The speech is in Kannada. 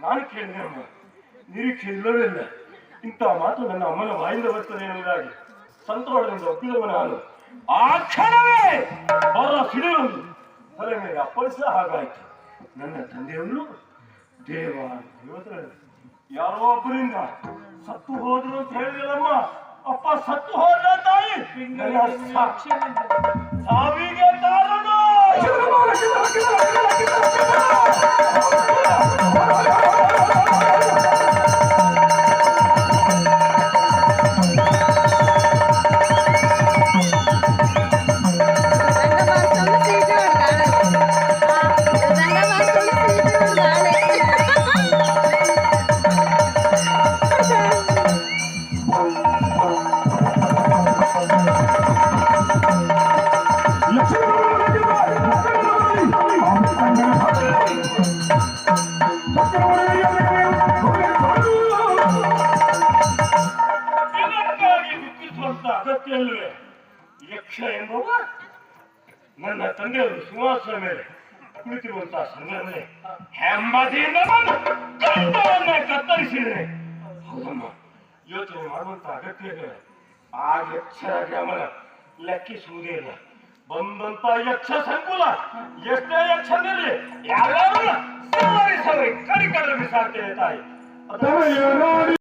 ನಾನು ಕೇಳಿದೆ ಅಮ್ಮ, ನಿರೀಕ್ಷೆ ಇಲ್ಲವೇ ಇಂಥ ಮಾತು ನನ್ನ ಅಮ್ಮನ ಬಾಯಿಂದ ಬರ್ತದೆ ಎನ್ನುವುದಾಗಿ ಸಂತೋಷದಿಂದ ಒಪ್ಪಿದವ ನಾನು. ಆ ಕ್ಷಣವೇ ಅವರ ಸಿಡಿಲೊಂದು ತಲೆ ಮೇಲೆ ಅಪ್ಪಳಿಸಿದ ಹಾಗಾಯ್ತು. ನನ್ನ ತಂದೆಯವರು ದೇವರಲ್ಲಿ ಯಾರೋ ಒಬ್ಬರಿಂದ ಸತ್ತು ಹೋದ್ರು ಅಂತ ಹೇಳಿದಲ್ಲಮ್ಮ. ಅಪ್ಪ ಸತ್ತು ಹೋದ ತಾಯಿ ಸಾವಿಗೆ ಕಾರಣ. ಅಗತ್ಯಲ್ಲವೇ ಯಕ್ಷ ಎಂಬುವ ನನ್ನ ತಂದೆಯವರು ಸಿಂಹಾಸನ ಮೇಲೆ ಕುಳಿತಿರುವಂತಹ ಸಂಗ್ರಹಣೆ ಹೆಂಬದಿಯಿಂದ ಕತ್ತರಿಸಿದರೆ ಹೌದಮ್ಮ, ಯೋಚನೆ ಮಾಡುವಂತಹ ಅಗತ್ಯ ಇದೆ. ಆ ಯಕ್ಷರ ಗಮನ ಲೆಕ್ಕಿಸುವುದೇ ಇಲ್ಲ. ಬಂದಂತ ಯಕ್ಷ ಸಂಕುಲ ಎಷ್ಟೇ ಯಕ್ಷನಿರಲಿ ಯಾರು ಕಡಿಕಡಲು ಬಿಸಾಡ್ತೇವೆ ತಾಯಿ.